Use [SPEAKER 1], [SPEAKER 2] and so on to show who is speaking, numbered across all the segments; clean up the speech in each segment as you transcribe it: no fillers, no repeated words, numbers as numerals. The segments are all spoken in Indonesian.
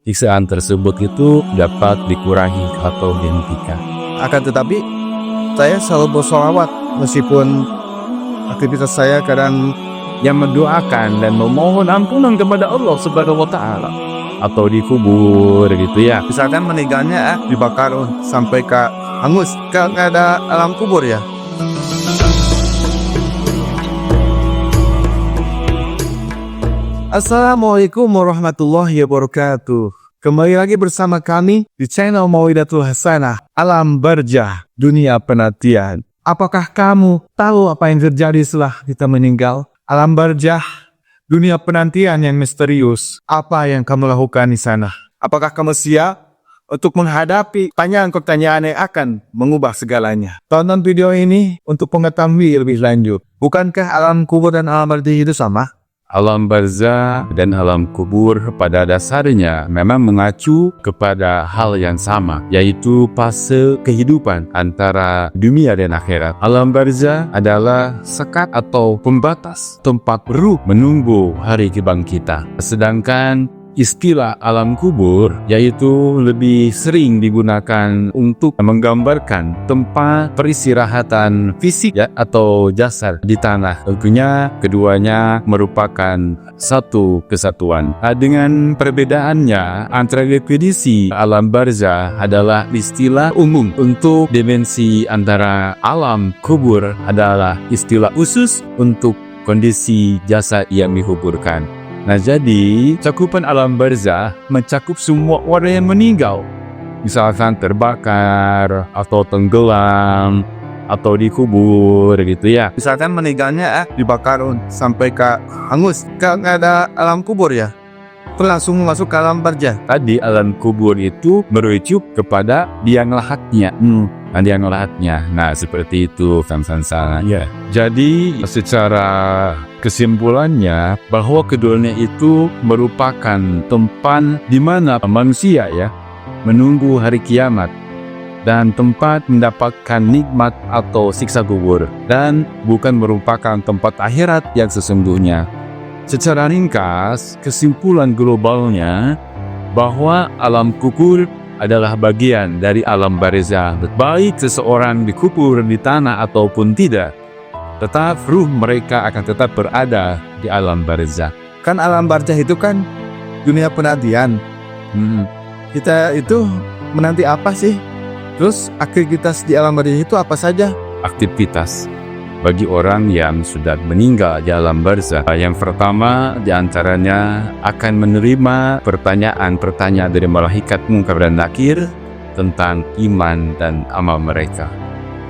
[SPEAKER 1] siksaan tersebut itu dapat dikurangi atau dihentikan.
[SPEAKER 2] Akan tetapi, saya selalu bersolawat meskipun aktivitas saya kadang
[SPEAKER 1] Yang mendoakan dan memohon ampunan kepada Allah Subhanahu wa Ta'ala, atau dikubur gitu ya.
[SPEAKER 2] misalkan meninggalnya dibakar sampai ke hangus, kan ada alam kubur ya. Assalamualaikum warahmatullahi wabarakatuh. Kembali lagi bersama kami di channel Mau'idatul Hasanah, Alam Barzah, Dunia Penantian. Apakah kamu tahu apa yang terjadi setelah kita meninggal? Alam barzah, dunia penantian yang misterius. Apa yang kamu lakukan di sana? Apakah kamu siap untuk menghadapi pertanyaan-pertanyaan yang akan mengubah segalanya? Tonton video ini untuk mengetahui lebih lanjut. Bukankah alam kubur dan alam barzah itu sama?
[SPEAKER 1] Alam barzah dan alam kubur pada dasarnya memang mengacu kepada hal yang sama, yaitu fase kehidupan antara dunia dan akhirat. Alam barzah adalah sekat atau pembatas tempat ruh menunggu hari kebangkitan. Sedangkan istilah alam kubur yaitu lebih sering digunakan untuk menggambarkan tempat peristirahatan fisik ya, atau jasad di tanah. Tentunya keduanya merupakan satu kesatuan. Dengan perbedaannya, antara definisi alam barzah adalah istilah umum, untuk dimensi antara alam kubur adalah istilah khusus untuk kondisi jasad yang dikuburkan. Nah, jadi cakupan alam barzah mencakup semua orang yang meninggal, misalkan terbakar atau tenggelam atau dikubur gitu ya.
[SPEAKER 2] Misalkan meninggalnya dibakar sampai ke hangus, kan ada alam kubur ya. Itu langsung masuk ke alam barzah.
[SPEAKER 1] Tadi alam kubur itu merujuk kepada liang lahatnya. Liang lahatnya. Nah, seperti itu sana ya. Jadi secara kesimpulannya bahwa keduanya itu merupakan tempat di mana manusia ya menunggu hari kiamat dan tempat mendapatkan nikmat atau siksa kubur, dan bukan merupakan tempat akhirat yang sesungguhnya. Secara ringkas, kesimpulan globalnya bahwa alam kubur adalah bagian dari alam barzah. Baik seseorang dikubur di tanah ataupun tidak, tetap ruh mereka akan tetap berada di alam barzah.
[SPEAKER 2] Kan alam barzah itu kan dunia penantian. Kita itu menanti apa sih? Terus aktivitas di alam barzah itu apa saja?
[SPEAKER 1] Aktivitas bagi orang yang sudah meninggal di alam barzah, yang pertama diantaranya akan menerima pertanyaan-pertanyaan dari malaikat Munkar dan Nakir tentang iman dan amal mereka.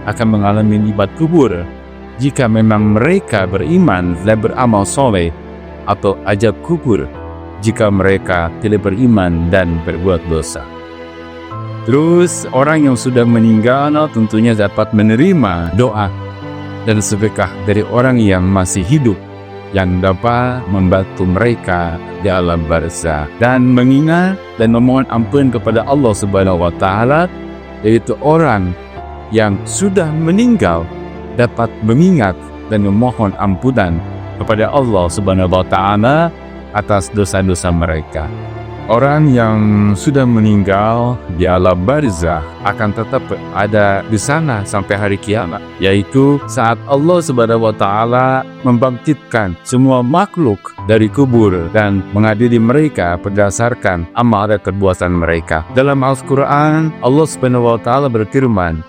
[SPEAKER 1] Akan mengalami nikmat kubur jika memang mereka beriman dan beramal soleh, atau azab kubur jika mereka tidak beriman dan berbuat dosa. Terus orang yang sudah meninggal tentunya dapat menerima doa dan sedekah dari orang yang masih hidup, yang dapat membantu mereka di alam barzah, dan mengingat dan memohon ampun kepada Allah Subhanahu wa Ta'ala, yaitu orang yang sudah meninggal dapat mengingat dan memohon ampunan kepada Allah Subhanahu wa Ta'ala atas dosa-dosa mereka. Orang yang sudah meninggal di alam barzah akan tetap ada di sana sampai hari kiamat, yaitu saat Allah Subhanahu wa Ta'ala membangkitkan semua makhluk dari kubur dan mengadili mereka berdasarkan amal dan perbuatan mereka. Dalam Al-Quran, Allah Subhanahu wa Ta'ala berfirman,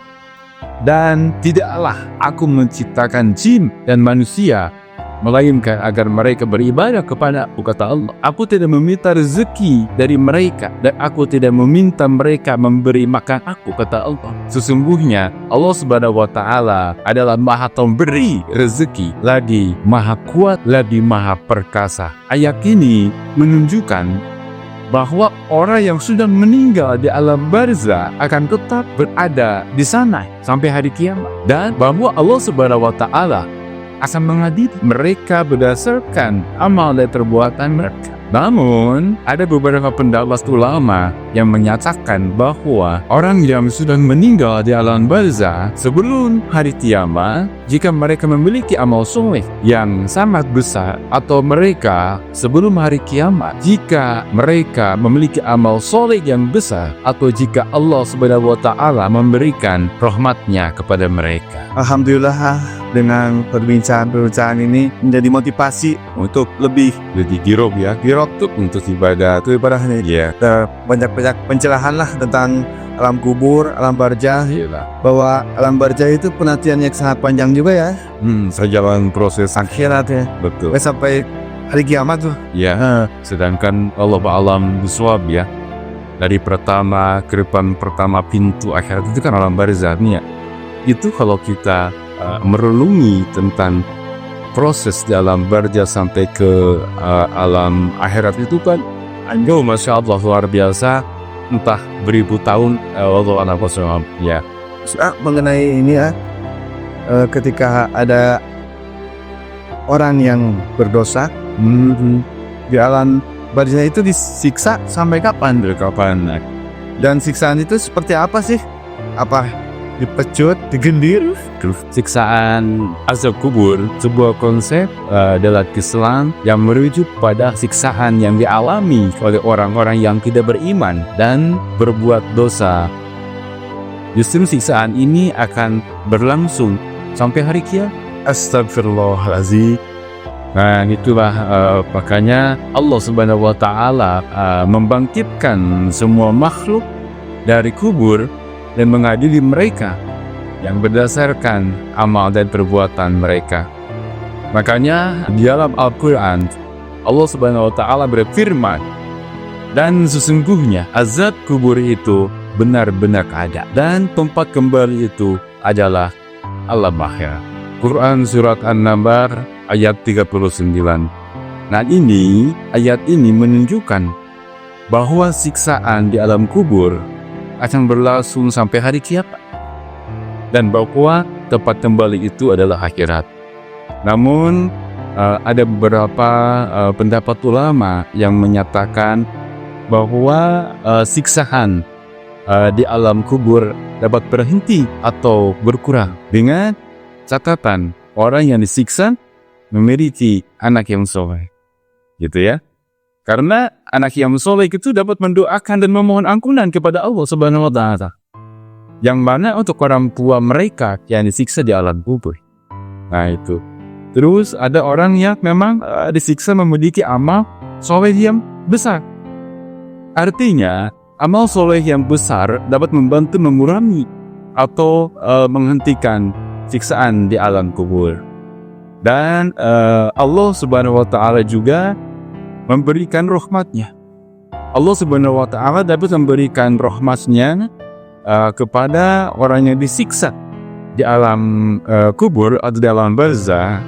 [SPEAKER 1] "Dan tidaklah aku menciptakan jin dan manusia melainkan agar mereka beribadah kepada-Aku," kata Allah. "Aku tidak meminta rezeki dari mereka, dan aku tidak meminta mereka memberi makan aku," kata Allah. Sesungguhnya Allah Subhanahu wa Ta'ala adalah Maha Pemberi rezeki, lagi Maha Kuat, lagi Maha Perkasa. Ayat ini menunjukkan bahwa orang yang sudah meninggal di alam barzah akan tetap berada di sana sampai hari kiamat, dan bahwa Allah Subhanahu wa Ta'ala akan mengadili mereka berdasarkan amal dan perbuatan mereka. Namun, ada beberapa pendapat ulama yang menyatakan bahwa orang yang sudah meninggal di alam barzah sebelum hari kiamat, jika mereka memiliki amal soleh yang sangat besar, atau mereka sebelum hari kiamat, jika mereka memiliki amal soleh yang besar, atau jika Allah Subhanahu wa Ta'ala memberikan rahmatnya kepada mereka.
[SPEAKER 2] Alhamdulillah, dengan perbincangan ini menjadi motivasi untuk lebih
[SPEAKER 1] Girok ya, untuk ibadah.
[SPEAKER 2] itu ibadahnya.
[SPEAKER 1] Ya,
[SPEAKER 2] Banyak-banyak pencerahan lah tentang alam kubur, alam barzah,
[SPEAKER 1] iyalah.
[SPEAKER 2] bahwa alam barzah itu penantiannya sangat panjang juga ya,
[SPEAKER 1] Sejalan proses
[SPEAKER 2] akhirat ya,
[SPEAKER 1] betul.
[SPEAKER 2] sampai hari kiamat tuh.
[SPEAKER 1] Ya, sedangkan Allah ba'alam biswab ya. Dari pertama ke depan pertama pintu akhirat itu kan alam barzah nih ya. Itu kalau kita merenungi tentang proses di alam barzah sampai ke alam akhirat itu kan anjau, Masya Allah, luar biasa, entah beribu tahun. Allah anak ya.
[SPEAKER 2] Mengenai ini ya, ketika ada orang yang berdosa di alam barzah itu disiksa sampai kapan?
[SPEAKER 1] Dari kapan?
[SPEAKER 2] Dan siksaan itu seperti apa sih? Apa dipecut, digendir?
[SPEAKER 1] Siksaan azab kubur, sebuah konsep dalam Islam yang merujuk pada siksaan yang dialami oleh orang-orang yang tidak beriman dan berbuat dosa. Justru siksaan ini akan berlangsung sampai hari kiamat.
[SPEAKER 2] Astagfirullahaladzim.
[SPEAKER 1] Nah, itulah makanya Allah Subhanahu wa Ta'ala membangkitkan semua makhluk dari kubur dan mengadili mereka yang berdasarkan amal dan perbuatan mereka. Makanya di dalam Al-Quran Allah Subhanahu wa Ta'ala berfirman, dan sesungguhnya azab kubur itu benar-benar ada, dan tempat kembali itu adalah alam akhirat. Quran Surat An-Naml ayat 39. Nah, ayat ini menunjukkan bahwa siksaan di alam kubur akan berlangsung sampai hari kiamat, dan bahwa tempat kembali itu adalah akhirat. Namun ada beberapa pendapat ulama yang menyatakan bahwa siksaan di alam kubur dapat berhenti atau berkurang dengan catatan orang yang disiksa memiliki anak yang soleh, gitu ya. Karena anak yang soleh itu dapat mendoakan dan memohon ampunan kepada Allah Subhanahu wa Ta'ala, yang mana untuk orang tua mereka yang disiksa di alam kubur. Nah itu. Terus ada orang yang memang disiksa memiliki amal soleh yang besar. Artinya amal soleh yang besar dapat membantu mengurangi atau menghentikan siksaan di alam kubur. Dan Allah Subhanahu wa Ta'ala juga memberikan rahmatnya. Allah Subhanahu wa Ta'ala dapat memberikan rahmatnya kepada orang yang disiksa di alam kubur atau di alam barzah,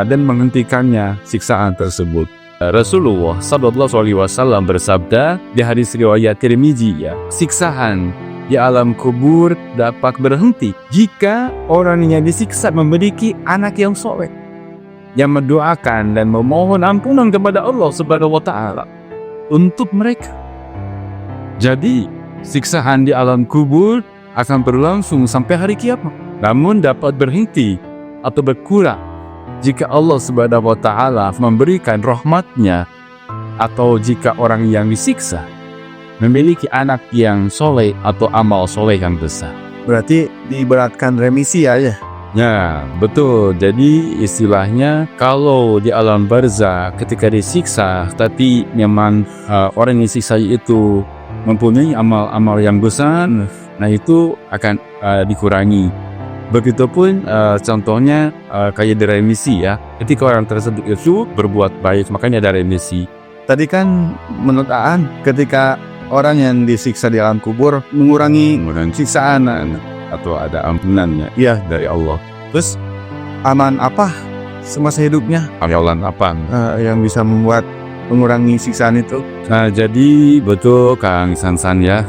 [SPEAKER 1] dan menghentikannya siksaan tersebut. Rasulullah Sallallahu Alaihi Wasallam bersabda di hadis riwayat Tirmidzi, ya, siksaan di alam kubur dapat berhenti jika orang yang disiksa memiliki anak yang soleh yang mendoakan dan memohon ampunan kepada Allah Subhanahu wa Ta'ala untuk mereka. Jadi, siksaan di alam kubur akan berlangsung sampai hari kiamat, namun dapat berhenti atau berkurang jika Allah Subhanahu wa Ta'ala memberikan rahmatnya, atau jika orang yang disiksa memiliki anak yang soleh atau amal soleh yang besar.
[SPEAKER 2] Berarti diibaratkan remisi aja.
[SPEAKER 1] Ya, betul. Jadi istilahnya kalau di alam barzah ketika disiksa, tapi memang orang yang disiksa itu mempunyai amal-amal yang besar, nah itu akan dikurangi. Begitupun contohnya kayak di remisi, ya. Ketika orang tersebut itu berbuat baik, makanya ada remisi.
[SPEAKER 2] Tadi kan menurut Aan, ketika orang yang disiksa di alam kubur mengurangi siksaan
[SPEAKER 1] atau ada ampunannya,
[SPEAKER 2] ya,
[SPEAKER 1] dari Allah.
[SPEAKER 2] terus aman apa semasa hidupnya
[SPEAKER 1] Amalan apa?
[SPEAKER 2] yang bisa membuat mengurangi siksaan itu?
[SPEAKER 1] Nah, jadi betul Kang Sansan, ya,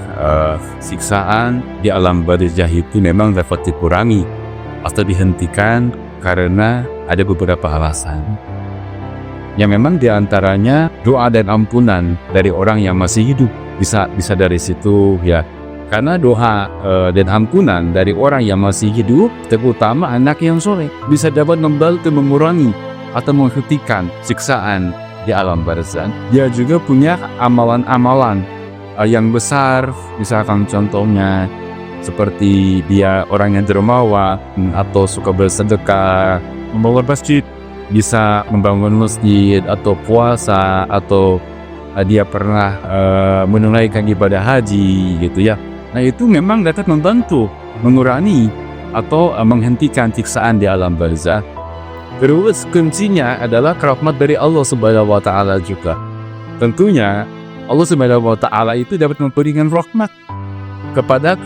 [SPEAKER 1] siksaan di alam barzah itu memang dapat dikurangi atau dihentikan karena ada beberapa alasan. yang memang diantaranya doa dan ampunan dari orang yang masih hidup. Bisa dari situ ya. Karena doa dan ampunan dari orang yang masih hidup, terutama anak yang soleh, bisa dapat membantu mengurangi atau menghentikan siksaan di alam barzakh. Dia juga punya amalan-amalan yang besar, misalkan contohnya seperti dia orang yang dermawan atau suka bersedekah, membangun masjid, bisa membangun masjid atau puasa, atau dia pernah menunaikan ibadah haji gitu ya. Nah itu memang dapat membantu mengurangi atau menghentikan siksaan di alam barzakh. Terus kuncinya adalah rahmat dari Allah Subhanahu wa Ta'ala juga. Tentunya Allah Subhanahu wa Ta'ala itu dapat memberikan rahmat kepada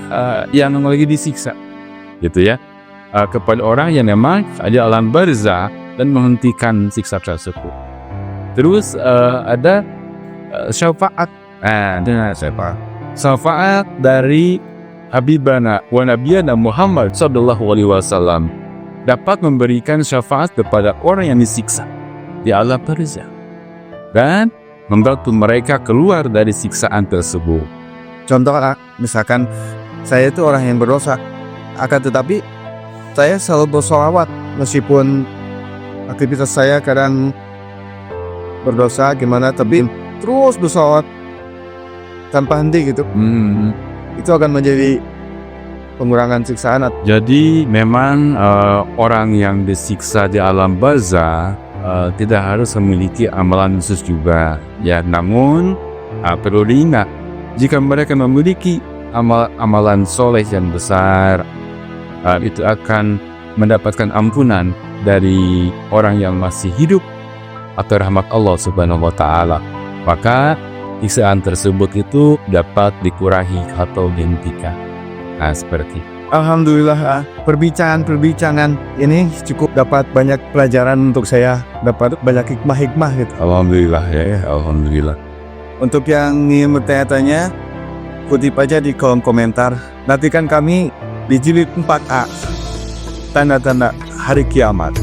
[SPEAKER 1] yang lagi disiksa, gitu ya, kepada orang yang memang di alam barzakh dan menghentikan siksa tersebut. Terus ada syafaat. Syafaat dari Habibana wa Nabiyana Muhammad sallallahu alaihi wasallam dapat memberikan syafaat kepada orang yang disiksa di alam barzakh dan membantu mereka keluar dari siksaan tersebut.
[SPEAKER 2] Contoh, misalkan saya itu orang yang berdosa, akan tetapi saya selalu bersolawat meskipun aktivitas saya kadang berdosa gimana, tapi terus bersolawat tanpa henti gitu. Itu akan menjadi pengurangan siksaan.
[SPEAKER 1] Jadi memang orang yang disiksa di alam barzakh tidak harus memiliki amalan khusus juga ya, namun perlu diingat jika mereka memiliki amalan soleh yang besar, itu akan mendapatkan ampunan dari orang yang masih hidup atau rahmat Allah Subhanahu wa Ta'ala. Maka siksaan tersebut itu dapat dikurangi atau dihentikan. Nah, seperti
[SPEAKER 2] Alhamdulillah, perbincangan ini cukup dapat banyak pelajaran untuk saya, dapat banyak hikmah-hikmah gitu.
[SPEAKER 1] Alhamdulillah ya, Alhamdulillah.
[SPEAKER 2] Untuk yang ingin bertanya-tanya, kutip aja di kolom komentar. Nantikan kami di jilid 4A, tanda-tanda hari kiamat.